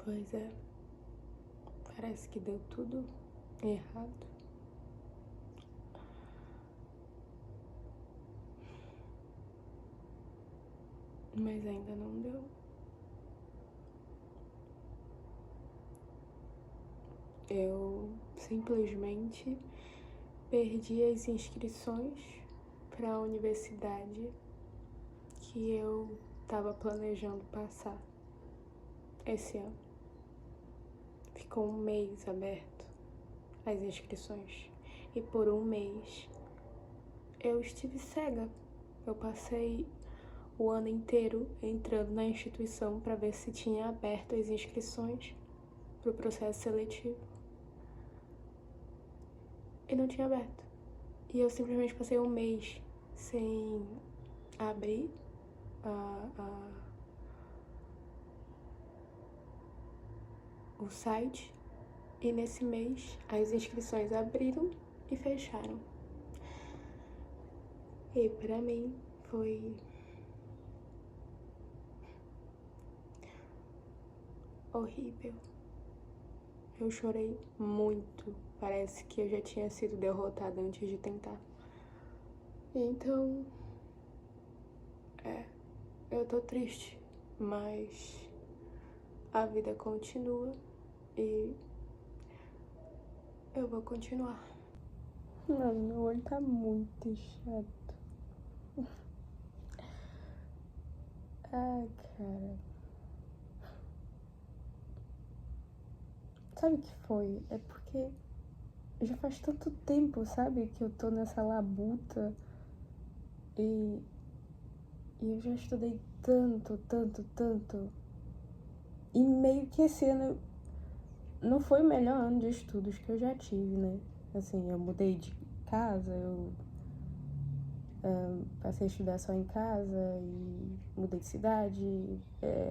Pois é, parece que deu tudo errado. Mas ainda não deu. Eu simplesmente perdi as inscrições para a universidade que eu estava planejando passar esse ano. Ficou um mês aberto as inscrições e por um mês eu estive cega. Eu passei o ano inteiro entrando na instituição para ver se tinha aberto as inscrições para o processo seletivo e não tinha aberto. E eu simplesmente passei um mês sem abrir o site, e nesse mês as inscrições abriram e fecharam. E pra mim foi horrível. Eu chorei muito. Parece que eu já tinha sido derrotada antes de tentar. Então, eu tô triste, mas a vida continua e eu vou continuar. Mano, meu olho tá muito chato. Ai, cara. Sabe o que foi? É porque já faz tanto tempo, sabe, que eu tô nessa labuta e eu já estudei tanto. E meio que esse ano não foi o melhor ano de estudos que eu já tive, né? Assim, eu mudei de casa, eu passei a estudar só em casa e mudei de cidade,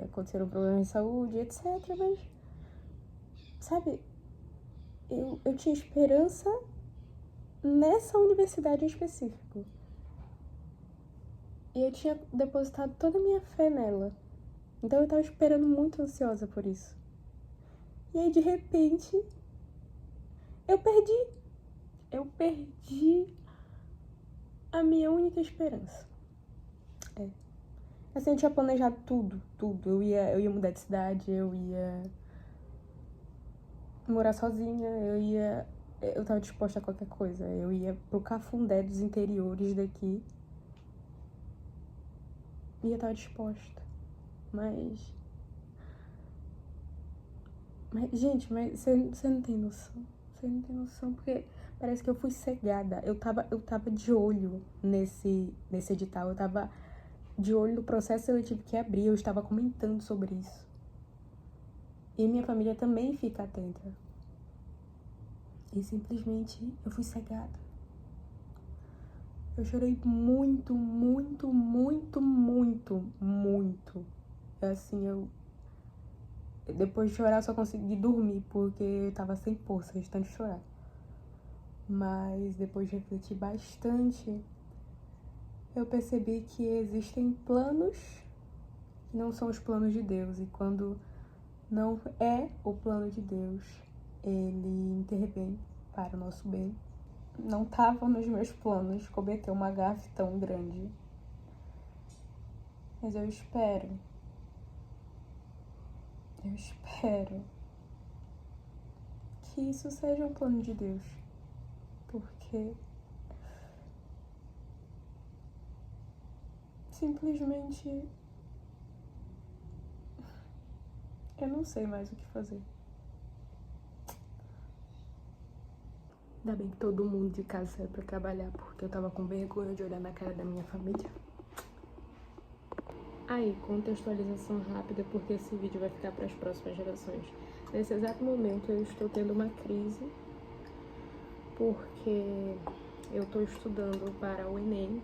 aconteceram problemas de saúde, etc. Mas, sabe, eu tinha esperança nessa universidade em específico. E eu tinha depositado toda a minha fé nela. Então eu tava esperando, muito ansiosa por isso. E aí, de repente, eu perdi a minha única esperança. Assim, eu tinha planejado tudo. Eu ia mudar de cidade, eu ia morar sozinha, eu tava disposta a qualquer coisa. Eu ia pro Cafundé dos interiores daqui. E eu tava disposta. Mas gente, você não tem noção. Você não tem noção, porque parece que eu fui cegada. Eu tava de olho nesse edital. Eu tava de olho no processo seletivo que abria. Eu estava comentando sobre isso. E minha família também fica atenta. E simplesmente eu fui cegada. Eu chorei muito. Assim, depois de chorar, só consegui dormir, porque eu tava sem força de tanto chorar. Mas depois de refletir bastante, eu percebi que existem planos que não são os planos de Deus. E quando não é o plano de Deus, Ele intervém para o nosso bem. Não estava nos meus planos cometer uma gafe tão grande. Mas eu espero que isso seja um plano de Deus. Porque simplesmente eu não sei mais o que fazer. Ainda bem que todo mundo de casa saiu pra trabalhar, porque eu tava com vergonha de olhar na cara da minha família. Aí, contextualização rápida, porque esse vídeo vai ficar para as próximas gerações. Nesse exato momento eu estou tendo uma crise, porque eu estou estudando para o Enem.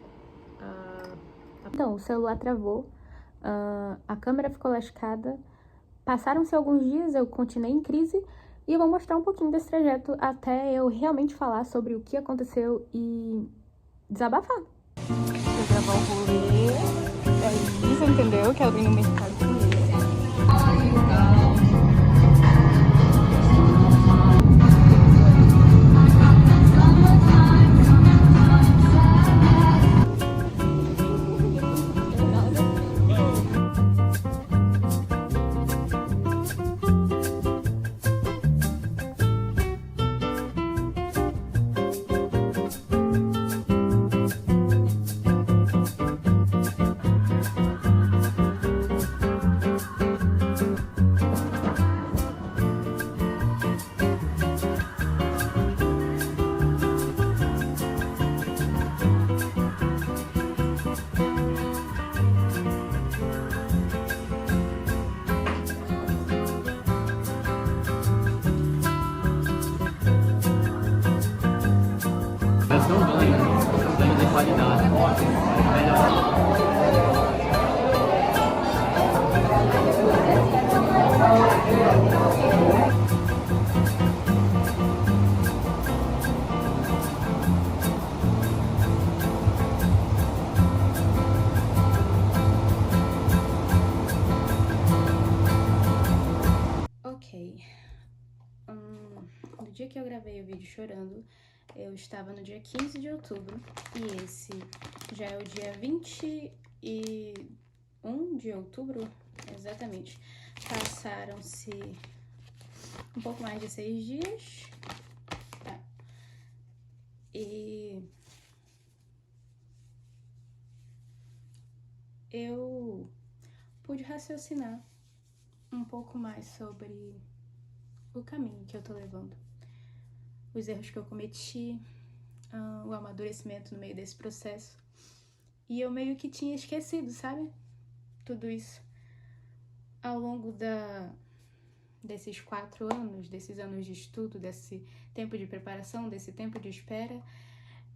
Então, o celular travou, a câmera ficou lascada, passaram-se alguns dias, eu continuei em crise, e eu vou mostrar um pouquinho desse trajeto até eu realmente falar sobre o que aconteceu e desabafar. Vou gravar o rolê, é isso, entendeu? Que eu vim no mercado com ele. ganho de qualidade, melhorar. Ok. No dia que eu gravei o vídeo chorando, eu estava no dia 15 de outubro e esse já é o dia 21 de outubro, exatamente. Passaram-se um pouco mais de 6 dias. E eu pude raciocinar um pouco mais sobre o caminho que eu tô levando, os erros que eu cometi, o amadurecimento no meio desse processo. E eu meio que tinha esquecido, sabe? Tudo isso. Ao longo desses 4 anos, desses anos de estudo, desse tempo de preparação, desse tempo de espera,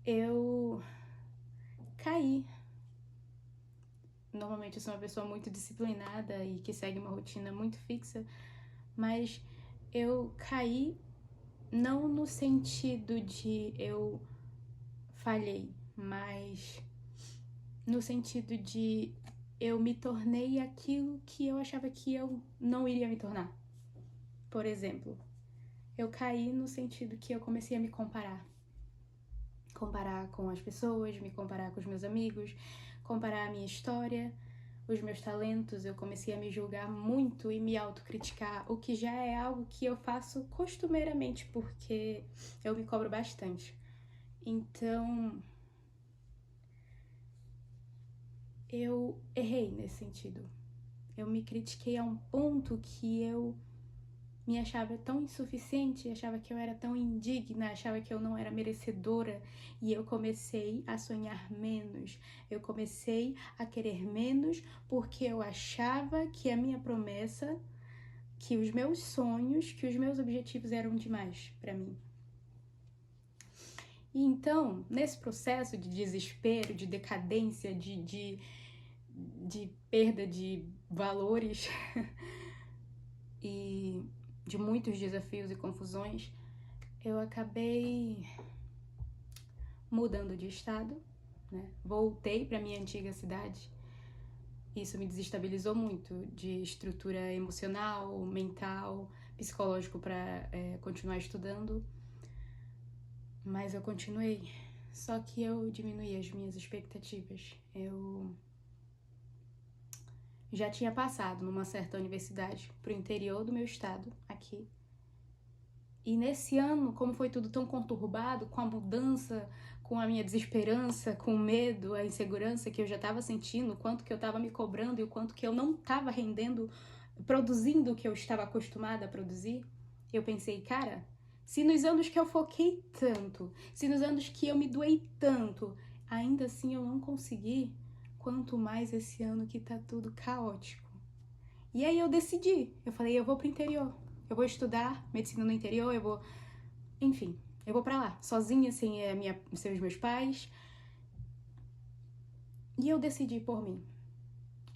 eu caí. Normalmente eu sou uma pessoa muito disciplinada e que segue uma rotina muito fixa, mas eu caí não no sentido de eu falhei, mas no sentido de eu me tornei aquilo que eu achava que eu não iria me tornar. Por exemplo, eu caí no sentido que eu comecei a me comparar. Comparar com as pessoas, me comparar com os meus amigos, comparar a minha história, os meus talentos. Eu comecei a me julgar muito e me autocriticar, o que já é algo que eu faço costumeiramente, porque eu me cobro bastante. Então, eu errei nesse sentido. Eu me critiquei a um ponto que eu me achava tão insuficiente, achava que eu era tão indigna, achava que eu não era merecedora, e eu comecei a sonhar menos, eu comecei a querer menos, porque eu achava que a minha promessa, que os meus sonhos, que os meus objetivos eram demais para mim. E então, nesse processo de desespero, de decadência, de perda de valores e de muitos desafios e confusões, eu acabei mudando de estado, né? Voltei para minha antiga cidade. Isso me desestabilizou muito, de estrutura emocional, mental, psicológico, para continuar estudando. Mas eu continuei, só que eu diminuí as minhas expectativas. Eu já tinha passado numa certa universidade pro interior do meu estado, aqui. E nesse ano, como foi tudo tão conturbado, com a mudança, com a minha desesperança, com o medo, a insegurança que eu já estava sentindo, o quanto que eu estava me cobrando e o quanto que eu não estava rendendo, produzindo o que eu estava acostumada a produzir, eu pensei, cara, se nos anos que eu foquei tanto, se nos anos que eu me doei tanto, ainda assim eu não consegui, quanto mais esse ano que tá tudo caótico. E aí eu decidi, eu falei, eu vou pro interior, eu vou estudar medicina no interior, eu vou, enfim, eu vou pra lá, sozinha, sem os meus pais. E eu decidi por mim,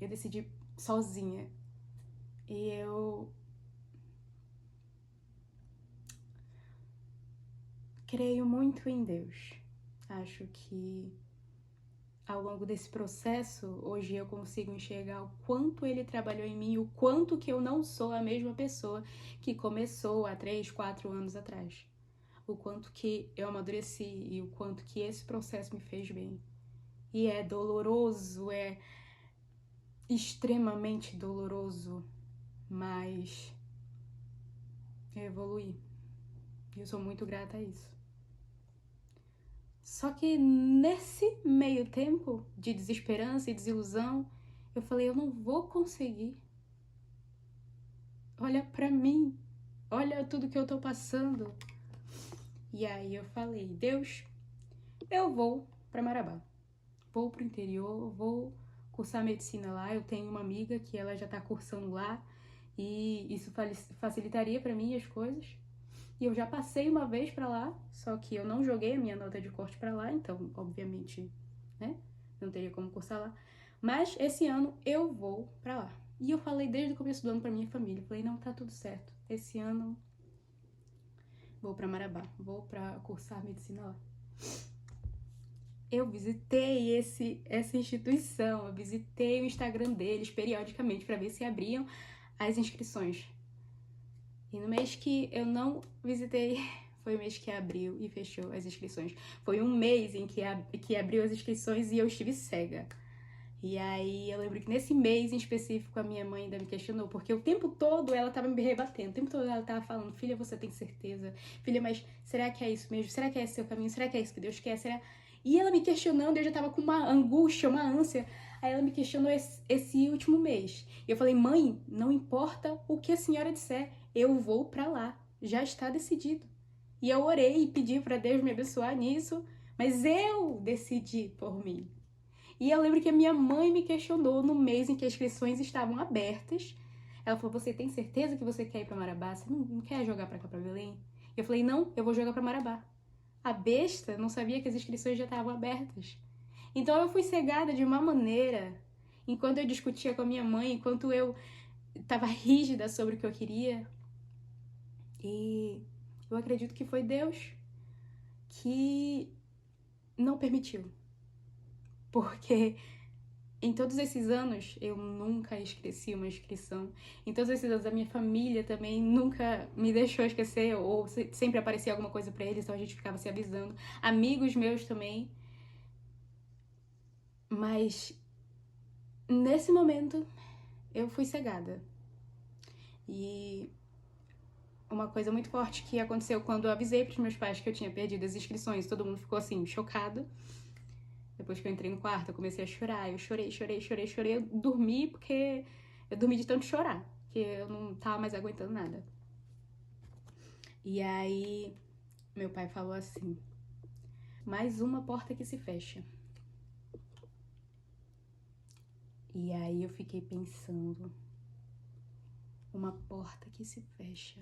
eu decidi sozinha. E eu creio muito em Deus. Acho que ao longo desse processo, hoje eu consigo enxergar o quanto ele trabalhou em mim, o quanto que eu não sou a mesma pessoa que começou há 3, 4 anos atrás. O quanto que eu amadureci e o quanto que esse processo me fez bem. E é doloroso, é extremamente doloroso, mas eu evoluí. E eu sou muito grata a isso. Só que nesse meio tempo de desesperança e desilusão, eu falei, eu não vou conseguir. Olha pra mim, olha tudo que eu tô passando. E aí eu falei, Deus, eu vou pra Marabá. Vou pro interior, vou cursar medicina lá. Eu tenho uma amiga que ela já tá cursando lá e isso facilitaria pra mim as coisas. E eu já passei uma vez pra lá, só que eu não joguei a minha nota de corte pra lá, então, obviamente, né, não teria como cursar lá. Mas esse ano eu vou pra lá. E eu falei desde o começo do ano pra minha família, falei, não, tá tudo certo. Esse ano vou pra Marabá, vou pra cursar medicina lá. Eu visitei essa instituição, eu visitei o Instagram deles periodicamente pra ver se abriam as inscrições. E no mês que eu não visitei, foi o mês que abriu e fechou as inscrições. Foi um mês em que abriu as inscrições e eu estive cega. E aí eu lembro que nesse mês em específico a minha mãe ainda me questionou, porque o tempo todo ela tava me rebatendo, o tempo todo ela tava falando, filha, você tem certeza? Filha, mas será que é isso mesmo? Será que é esse seu caminho? Será que é isso que Deus quer? Será? E ela me questionando, eu já tava com uma angústia, uma ânsia. Aí ela me questionou esse último mês. E eu falei, mãe, não importa o que a senhora disser, eu vou pra lá. Já está decidido. E eu orei e pedi pra Deus me abençoar nisso, mas eu decidi por mim. E eu lembro que a minha mãe me questionou no mês em que as inscrições estavam abertas. Ela falou, você tem certeza que você quer ir pra Marabá? Você não quer jogar pra cá, pra Belém? E eu falei, não, eu vou jogar pra Marabá. A besta não sabia que as inscrições já estavam abertas. Então eu fui cegada de uma maneira, enquanto eu discutia com a minha mãe, enquanto eu estava rígida sobre o que eu queria. E eu acredito que foi Deus que não permitiu. Porque em todos esses anos, eu nunca esqueci uma inscrição. Em todos esses anos, a minha família também nunca me deixou esquecer, ou sempre aparecia alguma coisa pra eles, então a gente ficava se avisando. Amigos meus também. Mas nesse momento, eu fui cegada. E uma coisa muito forte que aconteceu quando eu avisei pros meus pais que eu tinha perdido as inscrições, todo mundo ficou assim, chocado. Depois que eu entrei no quarto, eu comecei a chorar. Eu chorei. Eu dormi porque eu dormi de tanto chorar, que eu não tava mais aguentando nada. E aí, meu pai falou assim, mais uma porta que se fecha. E aí eu fiquei pensando, uma porta que se fecha.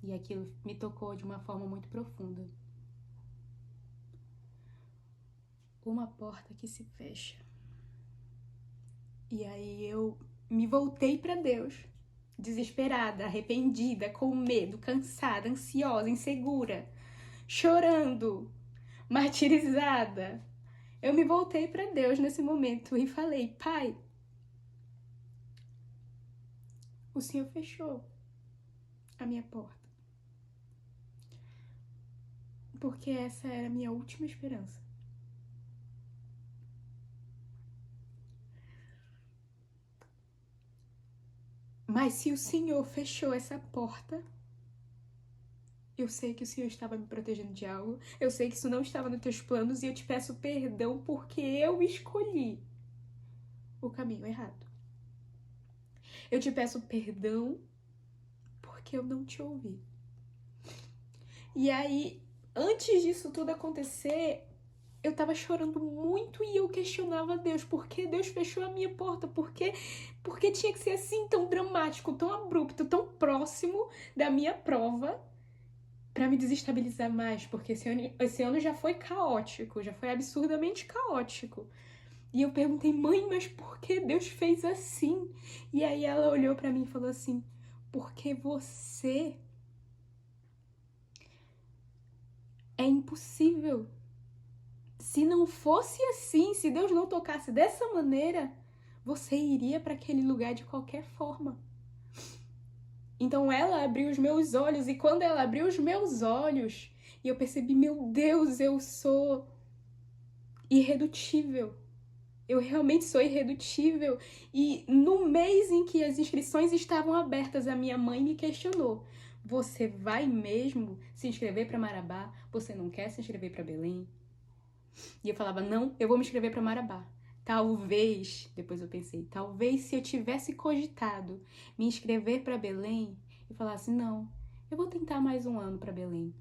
E aquilo me tocou de uma forma muito profunda. Uma porta que se fecha. E aí eu me voltei pra Deus, desesperada, arrependida, com medo, cansada, ansiosa, insegura, chorando, martirizada. Eu me voltei pra Deus nesse momento e falei, Pai, o Senhor fechou a minha porta. Porque essa era a minha última esperança. Mas se o Senhor fechou essa porta, eu sei que o Senhor estava me protegendo de algo. Eu sei que isso não estava nos teus planos e eu te peço perdão porque eu escolhi o caminho errado. Eu te peço perdão porque eu não te ouvi. E aí, antes disso tudo acontecer, eu tava chorando muito e eu questionava Deus. Por que Deus fechou a minha porta? Por que tinha que ser assim, tão dramático, tão abrupto, tão próximo da minha prova pra me desestabilizar mais? Porque esse ano já foi caótico, já foi absurdamente caótico. E eu perguntei, mãe, mas por que Deus fez assim? E aí ela olhou pra mim e falou assim, porque você é impossível. Se não fosse assim, se Deus não tocasse dessa maneira, você iria para aquele lugar de qualquer forma. Então ela abriu os meus olhos, e quando ela abriu os meus olhos, e eu percebi, meu Deus, eu sou irredutível. Eu realmente sou irredutível. E no mês em que as inscrições estavam abertas, a minha mãe me questionou. Você vai mesmo se inscrever para Marabá? Você não quer se inscrever para Belém? E eu falava, não, eu vou me inscrever para Marabá. Talvez, depois eu pensei, talvez se eu tivesse cogitado me inscrever para Belém, eu falasse, não, eu vou tentar mais um ano para Belém.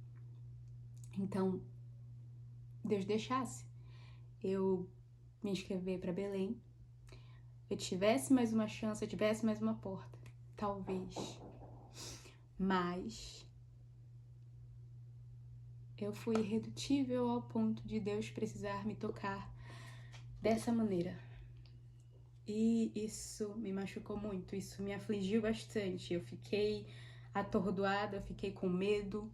Então, Deus deixasse eu me inscrever para Belém, eu tivesse mais uma chance, eu tivesse mais uma porta. talvez. Mas eu fui irredutível ao ponto de Deus precisar me tocar dessa maneira. E isso me machucou muito, isso me afligiu bastante. Eu fiquei atordoada, eu fiquei com medo,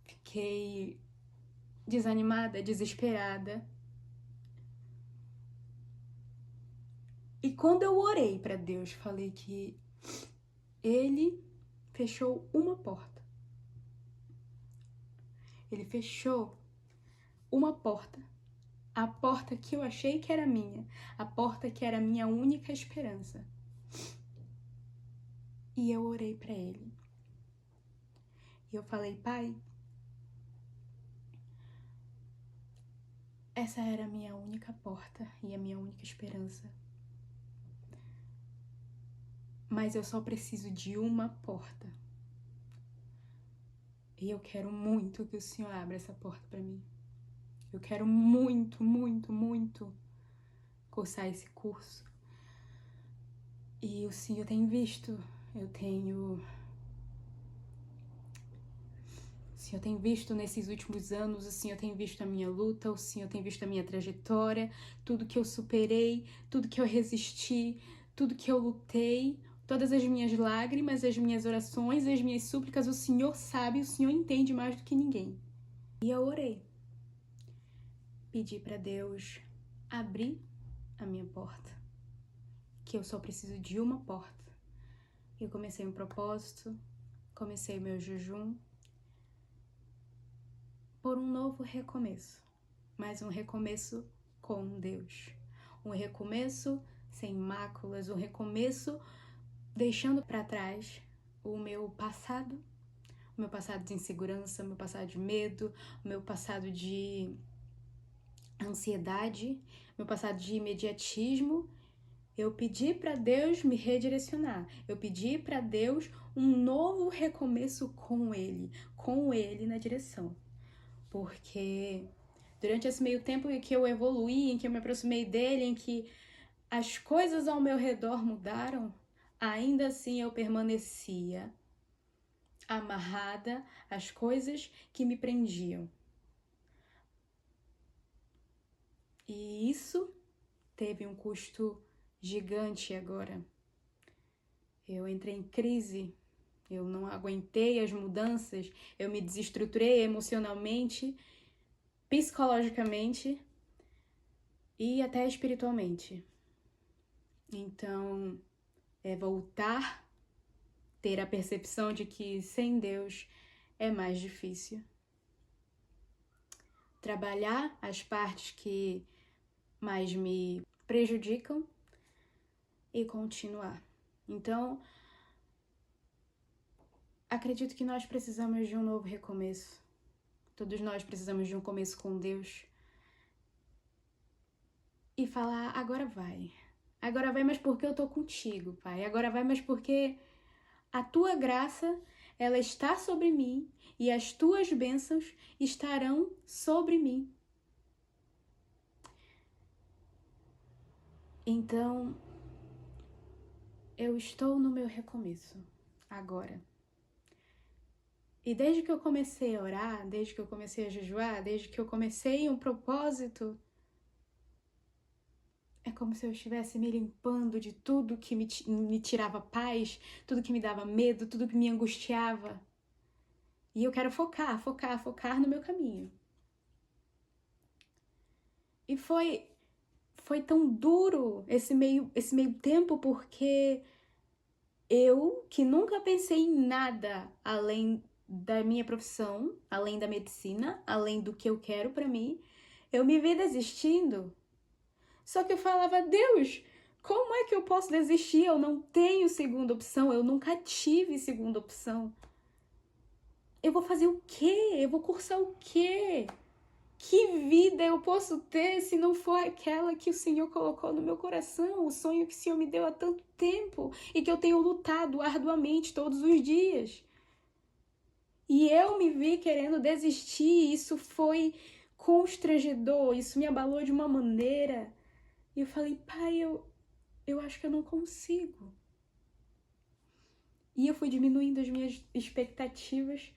fiquei desanimada, desesperada. E quando eu orei para Deus, falei que Ele fechou uma porta. Ele fechou uma porta. A porta que eu achei que era minha. A porta que era a minha única esperança. E eu orei para Ele. E eu falei, Pai, essa era a minha única porta e a minha única esperança. Mas eu só preciso de uma porta. E eu quero muito que o Senhor abra essa porta para mim. Eu quero muito, muito, muito cursar esse curso. E o Senhor tem visto, o Senhor tem visto nesses últimos anos, o Senhor tem visto a minha luta, o Senhor tem visto a minha trajetória, tudo que eu superei, tudo que eu resisti, tudo que eu lutei, todas as minhas lágrimas, as minhas orações, as minhas súplicas, o Senhor sabe, o Senhor entende mais do que ninguém. E eu orei. Pedi para Deus abrir a minha porta, que eu só preciso de uma porta. Eu comecei um propósito, comecei meu jejum por um novo recomeço, mas um recomeço com Deus, um recomeço sem máculas, um recomeço deixando para trás o meu passado de insegurança, o meu passado de medo, o meu passado de ansiedade, meu passado de imediatismo. Eu pedi para Deus me redirecionar. Eu pedi para Deus um novo recomeço com Ele na direção. Porque durante esse meio tempo em que eu evoluí, em que eu me aproximei dele, em que as coisas ao meu redor mudaram, ainda assim eu permanecia amarrada às coisas que me prendiam. E isso teve um custo gigante agora. Eu entrei em crise, eu não aguentei as mudanças, eu me desestruturei emocionalmente, psicologicamente e até espiritualmente. Então, é voltar, ter a percepção de que sem Deus é mais difícil. Trabalhar as partes que mais me prejudicam e continuar. Então, acredito que nós precisamos de um novo recomeço. Todos nós precisamos de um começo com Deus. E falar, agora vai. Agora vai, mas porque eu tô contigo, Pai. Agora vai, mas porque a tua graça, ela está sobre mim e as tuas bênçãos estarão sobre mim. Então, eu estou no meu recomeço, agora. E desde que eu comecei a orar, desde que eu comecei a jejuar, desde que eu comecei um propósito, é como se eu estivesse me limpando de tudo que me tirava paz, tudo que me dava medo, tudo que me angustiava. E eu quero focar no meu caminho. E foi tão duro esse meio tempo, porque eu, que nunca pensei em nada além da minha profissão, além da medicina, além do que eu quero pra mim, eu me vi desistindo. Só que eu falava, Deus, como é que eu posso desistir? Eu não tenho segunda opção, eu nunca tive segunda opção. Eu vou fazer o quê? Eu vou cursar o quê? Que vida eu posso ter se não for aquela que o Senhor colocou no meu coração, o sonho que o Senhor me deu há tanto tempo e que eu tenho lutado arduamente todos os dias? E eu me vi querendo desistir, isso foi constrangedor, isso me abalou de uma maneira. E eu falei, Pai, eu acho que eu não consigo. E eu fui diminuindo as minhas expectativas.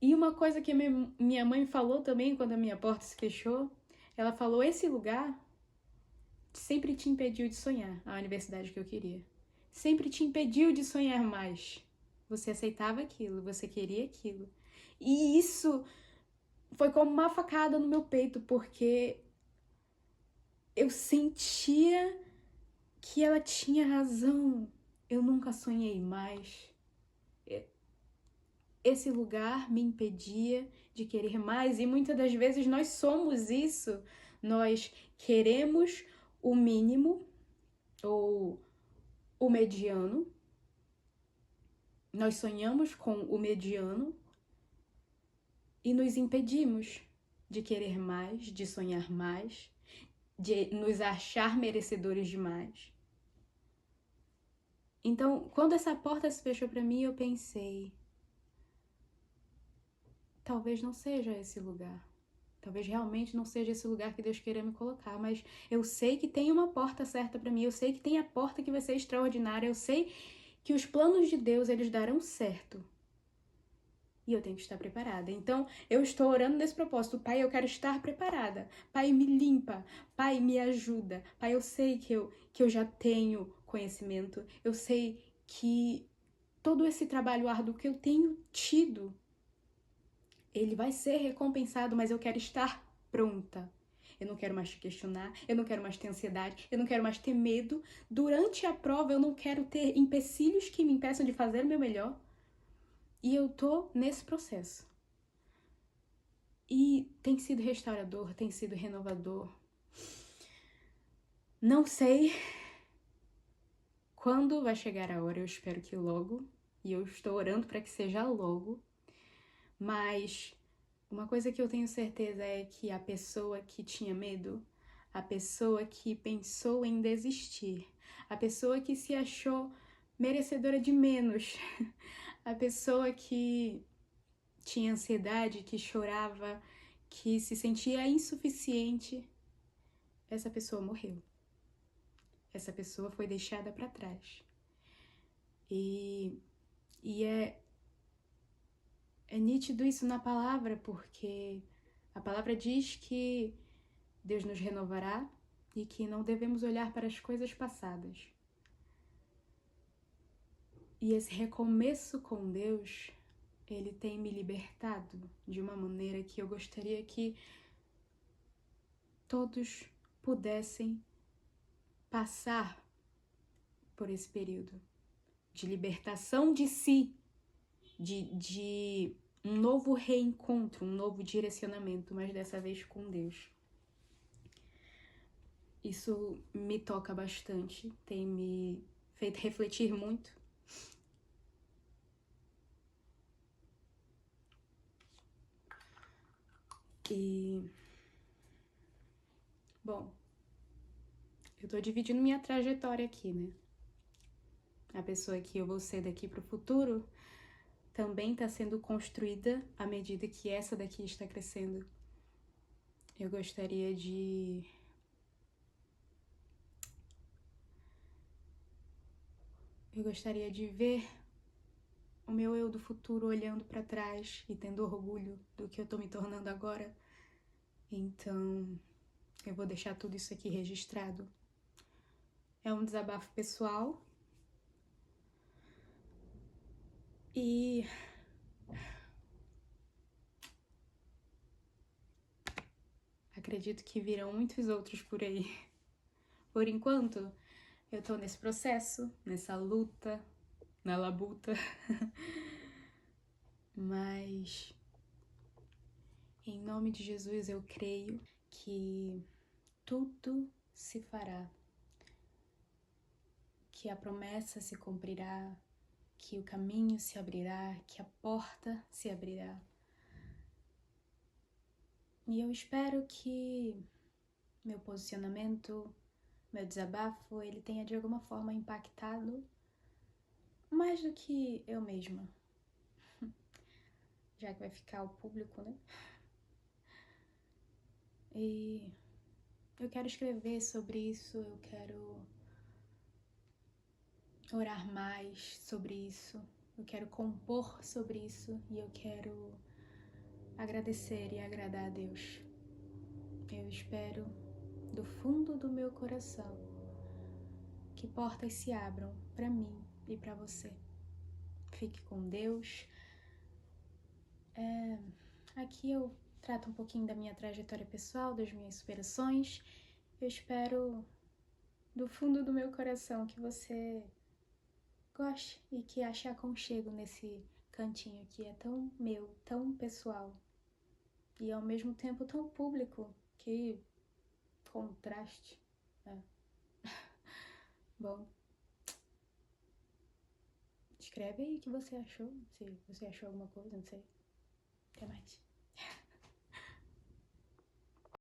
E uma coisa que minha mãe falou também quando a minha porta se fechou, ela falou, esse lugar sempre te impediu de sonhar a universidade que eu queria. Sempre te impediu de sonhar mais. Você aceitava aquilo, você queria aquilo. E isso foi como uma facada no meu peito, porque eu sentia que ela tinha razão. Eu nunca sonhei mais. Esse lugar me impedia de querer mais, e muitas das vezes nós somos isso. Nós queremos o mínimo ou o mediano. Nós sonhamos com o mediano e nos impedimos de querer mais, de sonhar mais, de nos achar merecedores de mais. Então, quando essa porta se fechou para mim, eu pensei, talvez não seja esse lugar. Talvez realmente não seja esse lugar que Deus queira me colocar, mas eu sei que tem uma porta certa para mim, eu sei que tem a porta que vai ser extraordinária, eu sei que os planos de Deus, eles darão certo. E eu tenho que estar preparada. Então, eu estou orando nesse propósito. Pai, eu quero estar preparada. Pai, me limpa. Pai, me ajuda. Pai, eu sei que eu já tenho conhecimento. Eu sei que todo esse trabalho árduo que eu tenho tido, ele vai ser recompensado, mas eu quero estar pronta. Eu não quero mais te questionar, eu não quero mais ter ansiedade, eu não quero mais ter medo. Durante a prova, eu não quero ter empecilhos que me impeçam de fazer o meu melhor. E eu tô nesse processo. E tem sido restaurador, tem sido renovador. Não sei quando vai chegar a hora, eu espero que logo. E eu estou orando para que seja logo. Mas uma coisa que eu tenho certeza é que a pessoa que tinha medo, a pessoa que pensou em desistir, a pessoa que se achou merecedora de menos, a pessoa que tinha ansiedade, que chorava, que se sentia insuficiente, essa pessoa morreu. Essa pessoa foi deixada para trás. E é nítido isso na palavra, porque a palavra diz que Deus nos renovará e que não devemos olhar para as coisas passadas. E esse recomeço com Deus, ele tem me libertado de uma maneira que eu gostaria que todos pudessem passar por esse período de libertação de si, de um novo reencontro, um novo direcionamento, mas dessa vez com Deus. Isso me toca bastante, tem me feito refletir muito. E, bom, eu tô dividindo minha trajetória aqui, né? A pessoa que eu vou ser daqui pro futuro também está sendo construída à medida que essa daqui está crescendo. Eu gostaria de ver o meu eu do futuro olhando para trás e tendo orgulho do que eu tô me tornando agora. Então, eu vou deixar tudo isso aqui registrado. É um desabafo pessoal. E acredito que virão muitos outros por aí. Por enquanto, eu tô nesse processo, nessa luta, na labuta. Mas, em nome de Jesus, eu creio que tudo se fará, que a promessa se cumprirá, que o caminho se abrirá, que a porta se abrirá. E eu espero que meu posicionamento, meu desabafo, ele tenha de alguma forma impactado mais do que eu mesma. Já que vai ficar ao público, né? E eu quero escrever sobre isso, eu quero orar mais sobre isso, eu quero compor sobre isso e eu quero agradecer e agradar a Deus. Eu espero do fundo do meu coração que portas se abram para mim e para você. Fique com Deus. Aqui eu trato um pouquinho da minha trajetória pessoal, das minhas superações. Eu espero do fundo do meu coração que você goste e que ache aconchego nesse cantinho que é tão meu, tão pessoal e ao mesmo tempo tão público. Que contraste, né? Bom, escreve aí o que você achou, se você achou alguma coisa, não sei. Até mais.